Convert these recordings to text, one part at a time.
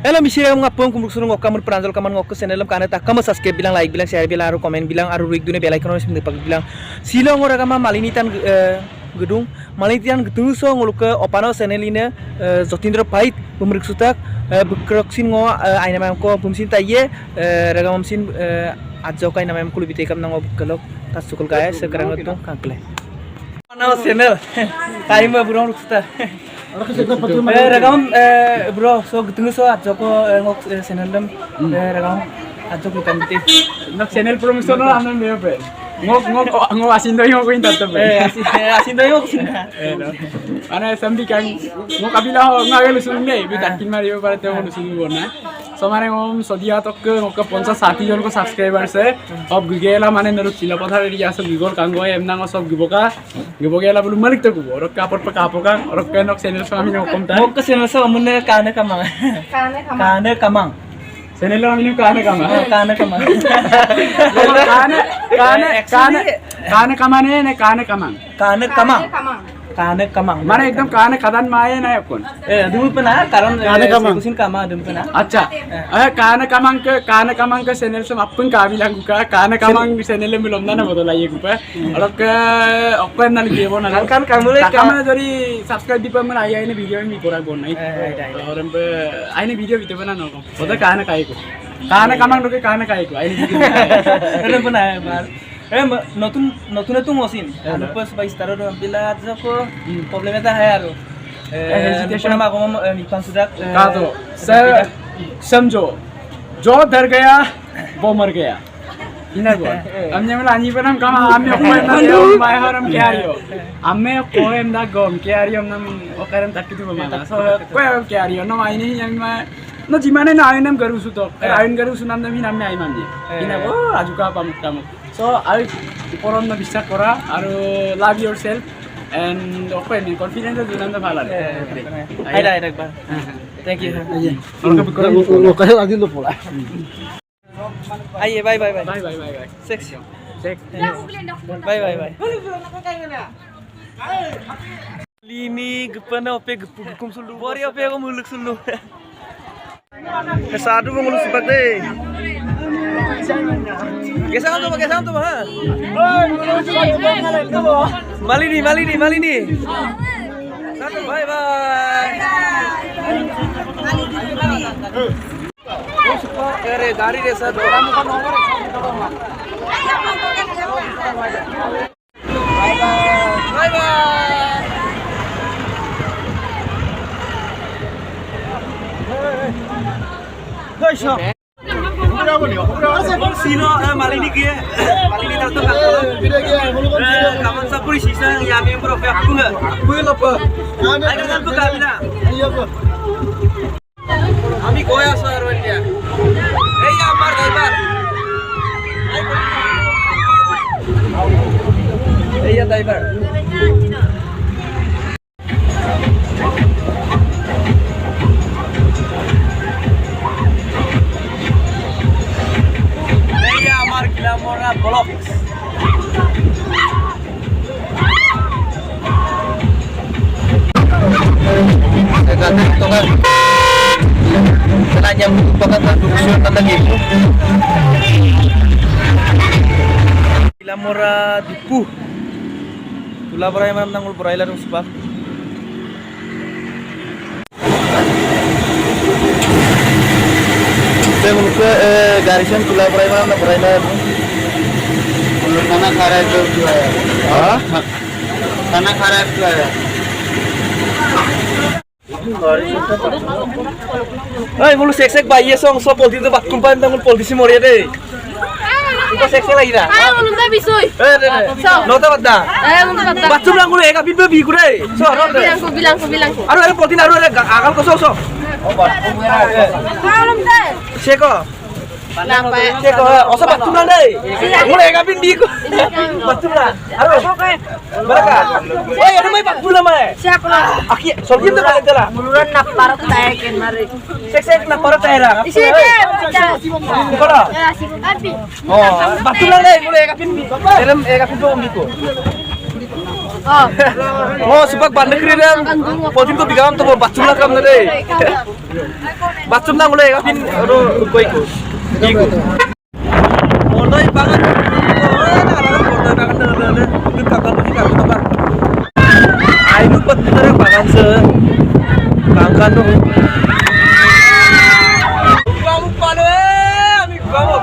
Hello misira ngapung kumruk surung ngokkamur pranjol kaman ngokku channel kana ta kamu subscribe bilang like bilang share bilang aru comment bilang aru rig dune bell icon sim depak bilang silong ora kama malini tan gedung malini gedung so nguluke opano channel ini Jotindra Pait bumruk sutak bekroksin ngo aina mam ko bumsin taye ragamam sin ajau kai namam kulu bitekam nango kelok tas sukul kaya sekarang itu kakle mana channel kai ma burong ruksta Ragam bro, so ketemu so ajak ko ngok channel dem ragam ajak ko kan bete. Nak channel promosional anan me pe. Ngok asin doi ngok inta te pe. Asin doi ngok sinna. Ana sambi kan ngok abila ngagel sun nei bi takin mari pare te ngok sun bona. So mane ngom sodia tok ngok 50-60 John ko subscriber se ob gigela mane naru chila pathar ria so gigol kango emna ngo sob gibogela bulu malik to gubo rok kapor pa kapoka rok kenok channel so ami ngok komta ngok channel so amunne kane kamang channel lo ami kane kamang kane kamang mana एकदम kane kadan maye na yakun dum pena karon kusin kama dum pena अच्छा kane kamang ke channel se appun ka bilang ka kane kamang channel le milom na bodo lai ku pa और के open na liye bona kan kamule kamera jori subscribe di pa mana ai ne video mi kora bon nai और पे ai ne video bite bana no bodo kane kai ku kane kamang do ke kane kai ku ai ne video dum pena নতুন নতুন মচিন আনুপাস বা স্টাৰৰ বিলা আজকো প্ৰবলেম এটা হয় আৰু হেজিটেশন মা কম নিপান সুদাক का तो सर समझो जो डर गया वो मर गया इनर बोल हमने मला आनी पण हम काम आम्ही कोण ना माय हरम क्यारियो आम्ही कोण ना गम क्यारियो नम ओकरम तक्की तू मला सो कोण क्यारियो न मायनी yang न जिमाने ना आयनम करू सुतो आयन करू सुनाम नमी नाम आइ माननी इना ओ आजुका पामुक्तामु so I poron na bisa kora aru love yourself and open confidence do nanda bhala aida ba thank you lo kaya lagi lo pola aye bye sex bye lini gepana ope gepukum sulu bori ope ko muluk sulu kesadu mengulus sebagai Gesang tu ha. Malini. Satu bye. Kere गाड़ी रे sir Bye. Sino malini kia malini tato kaman sapuri sisa yami yang profe aku nggak apa ada kan tuh kabina kami goya soalnya dia ya amar driver Mora Blok. Itu kan kenanya merupakan produksi tanda gitu. Mora Dipu. Tula berai mam nangul berai larung sebab. Saya meluka garisan tula berai mam na berai larung. खाना खा रहा है जो है खाना खा रहा है Hei, mulu sek bayi song so polisi tu bakun pan tangul polisi moria deh. Itu sek lagi dah. Ayo belum tak bisui. Nota bata. Nota bata. Batu bilang gue eka bibi bibi gue. So, bilang. Aduh, ada polisi aduh ada akal kosong so. Belum tak. Seko. Kenapa? Seko, osa batu bilang deh. Gue eka bibi gue. Batu bilang. Aduh. Berapa? Ada mai batu bilang mai. Siapa? Aki, soalnya tu balik lah. Muluran nak parok tayakin mari. Sek nak parok tayra. Isi deh. Kalau. Ya, sih. Abi. Oh, batu bilang deh. Gue eka bibi. Dalam eka bibi om biku. Oh. Oh, subak bandek kirian. Potin ko bigam to bathroom na kam na re. Bathroom na mulai kapin ro koi ko. Iku. Mordoi bagan. Mordoi bagan na. Itu kakak ni kakak apa? Ainu patutara bagan se. Bangkan to. Kamu palo ami kamu.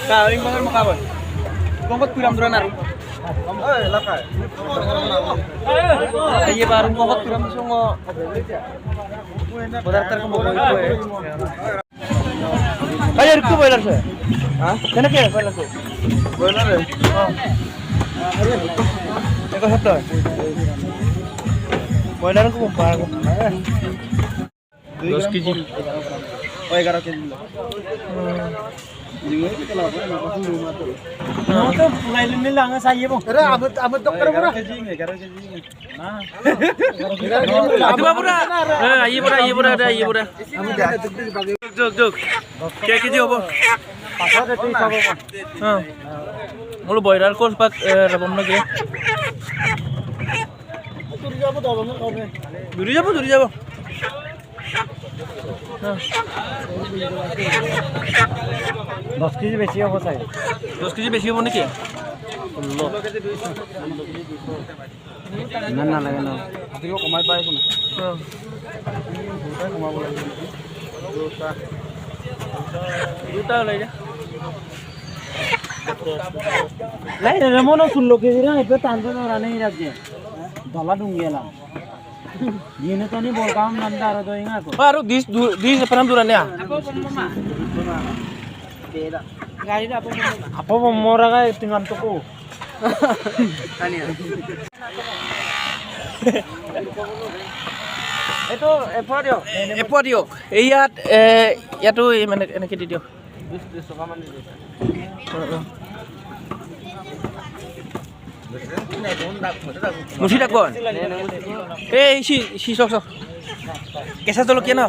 Kaling banget mau kawan. Kongkot piram duranar. Lakai. Iya baru kongkot piram songo. Bodar terkembang boy. Kayak itu boiler saya. Hah? Kenapa ya boiler tuh? Boiler ya? Oh. Eko satu. Boiler ko kumpara ko. 10 kg. Oh 11 kg. Mulu boiler ko pak rabam lagi. Duri jabo. 10 কেজি বেশি হবো চাই 10 কেজি বেশি হবো নাকি না না লাগে না তুমি কমাই পাই কোন কমাব লাগে দুটা লই যা লাই রেমন 16 কেজি না এতে টানতে না নেই রাখছে দলা ডুঙ্গিয়ালাম Ini tadi bawa kamu nanti ada tuh ingat kok. Baru di sepanjang duran ya. Apa pemora kayak tinggal toko. Tanya. Itu Epodio. Iya, ya tuh enak di dia. Musi tak bon? Si sok. Kesa tolo kian no?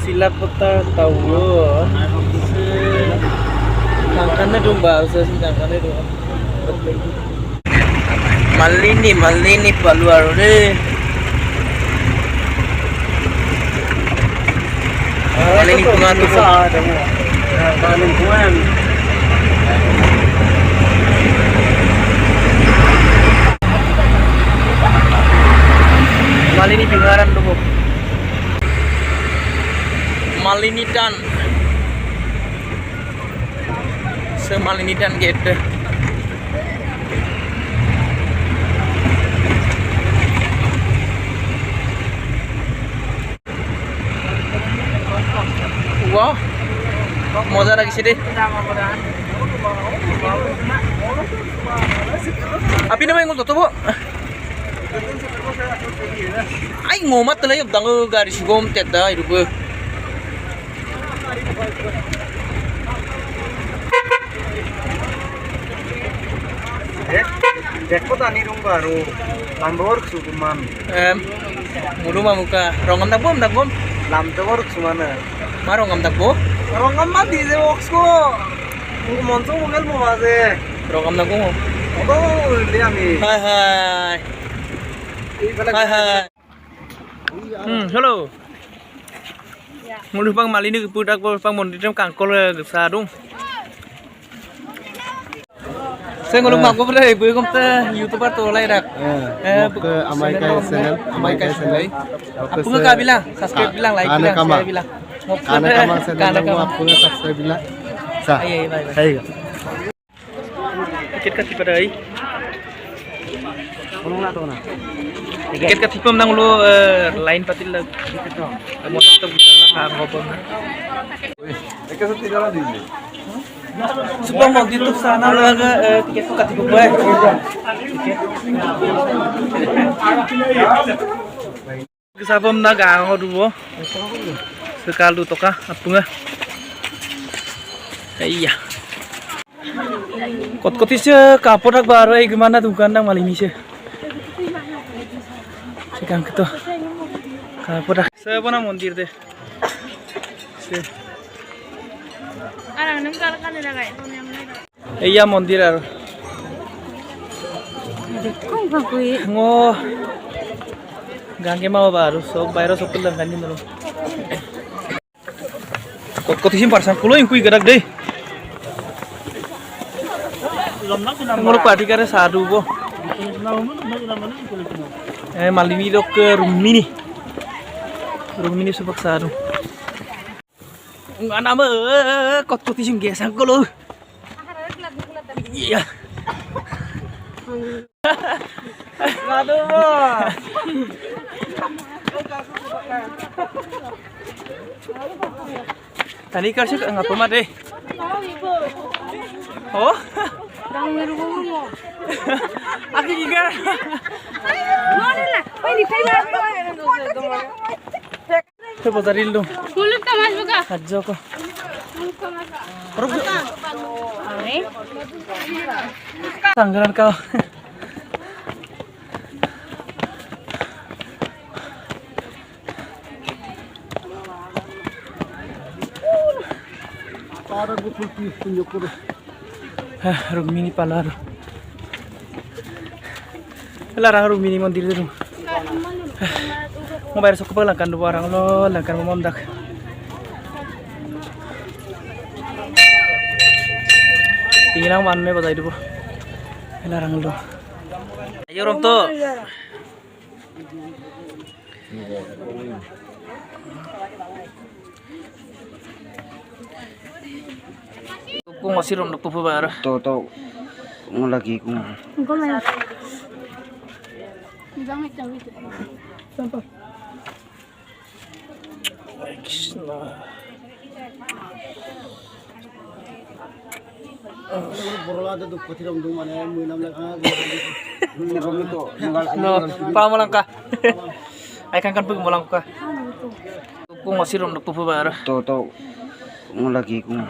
Silat peta tahu lo. Kangkannya domba, usah sih kangkannya domba. Malini paluar deh. Malini bunga tuh. Kanin kuan. Malini bingaran dulu. Malinitan. Semalinitan gitu. Wow. মজা লাগিছে দেই আপনি নামাই ngol toto bo ai ngomat tele dang gari sigom tedda irugo dekko tani rung baru lambor sukuman mulu mamuka rongam dagbom lam tawar sumana marongam dagbo Rongam mati se box ko. Monso mungel mo base. Rongam na ko. Oh, liya mi. Hai. Hello. Mulu pang malini pudak pang mondiram kangkol sadung. Saya ngulung mangko pada ibu komte YouTuber to lai rak. Ke Amai channel. Apa nggak bilang? Subscribe bilang, like bilang, share bilang. Kana kama channel ko apko subscribe bila. Sa. Hai. Tiket ka tipada ai. Ulung na to na. Tiket ka tipam nang lu line patil lag. Mo to bisa na ka ngopon. Eka sa tinala dili. Sebelum mau ditutup sana laga tiket ko katip ko eh. Kesabam na gango duwo. Sekalu toka apunga. Iya. Kot-kot sih kapok baru gimana tuh kandang maling ini sih. Sekarang gitu. Kapok saya pernah montir deh. Iya montir ar. Ngo. Gangge mau baru so bayar so pulang kan ini loh. Kot-kot sih parsan kulo yang kui gerak deh. Nguruk padi karena sadu bo. Malini dok ke Rumini sepak sadu. Nggak nama kot-kot sih gesang kulo. Iya. Aduh bo. Tadi kasih nggak pemat deh. Oh. Aku juga. Coba cari dulu. Mulut ka mas buka. Aja kok. Tanggalan kau. Rumini palar. Larang Rumini montir dulu. Mau bayar suku pelangkan dua orang lo, langkan mau mendak. Tinggal mana nih badai dulu. Larang lo. Ayo rom tuh. Kung masih rom nak pupu bayar. Toto mo lagi kung No, pa mo lang ka. Ay kan pag mo lang ka. Kung masih rom nak pupu bayar. toto mo lagi kung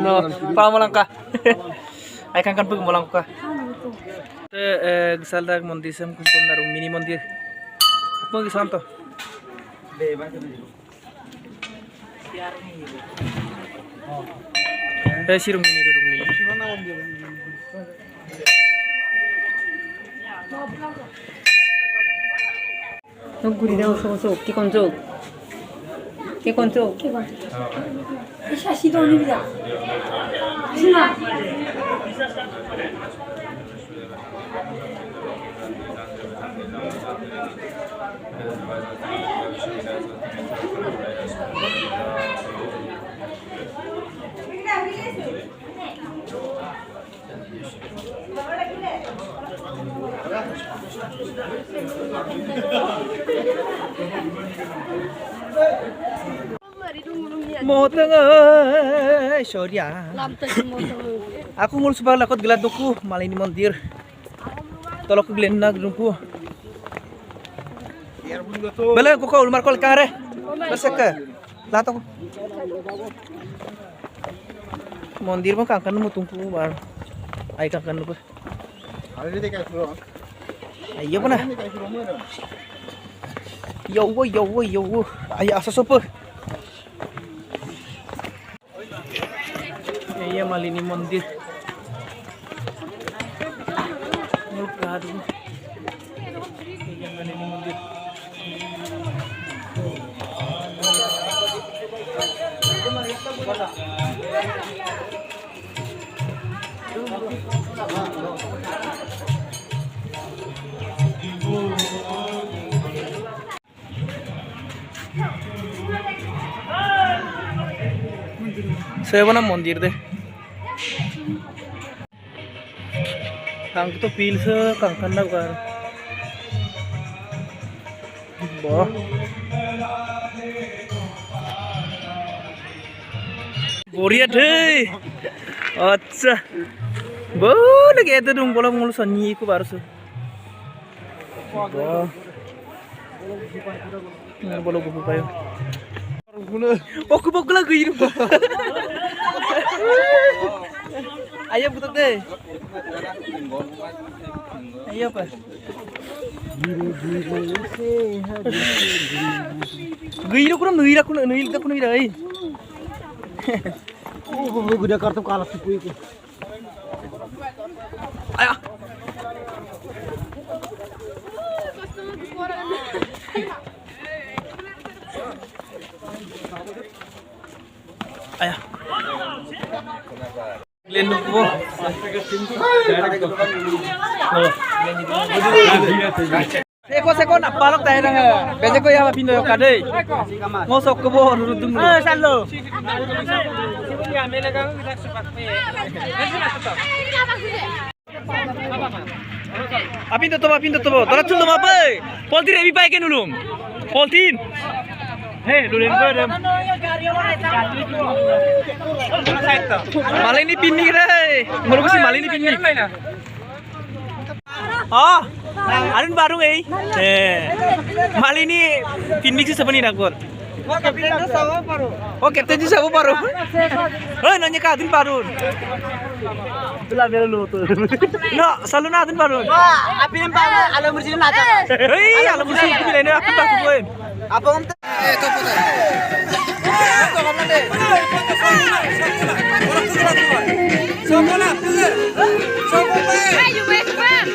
No, pa mo lang ka. Ay kan pag mo lang ka. Gisal dag mondir sam kung na Rumini mondir. Kung gisam to. Si Rumini. guri daw so ki konjo Motong sorry ya. Aku ngul subah lakot gelad doku malini mondir. Tolok ke glen nag doku. Bala ko ko ulmar kol kare. Berseke. Lato. Mondir mo kangkan mo tungku bar. Ay kangkan mo. Ayo mana? Yo. Ay asa sopo. Iya malini mondir. Mulkadu. Iya malini mondir. Saya mana mondir deh. Kang itu pil se kang kanda kan. Boh. Boriat hei. Acha. Boleh gitu dong bola mulu sonyi ku baru su. Bola gue payo. Oh kubok lagu ini. Ayo butuh deh. Ayo apa? Gila kurang nuira kuna nuira kuna nuira eh. Oh, gede kartu kalah tipu itu. Ayo. Ayo. Glenn ko. Seko napalok tayo na nga. Bese ko yung pindo yung kadey. Ngosok ko po, nurudung mo. Salo. Apin to po. Tara chuldo mape. Poltin ebi paike nulum. Poltin. Hey, lulen ko dem. Malini pinni re. Ngoro ko si malini pinni. Oh, Arun baru eh. Mali ini pinmix sebenarnya nakor. Oh, kapten itu sama baru. Oh, nanya ke Adun baru. Itulah biar lu tuh. No, selalu na Adun baru. Wah, api yang bawa alam bersih nata. Hei, alam musuh itu bilang ini aku tak tahu. Apa om? Itu putar. Ayo, wes, Bang.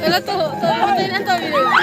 Ela tuh, tuh, tuh, tuh, tuh, tuh, tuh, tuh, tuh,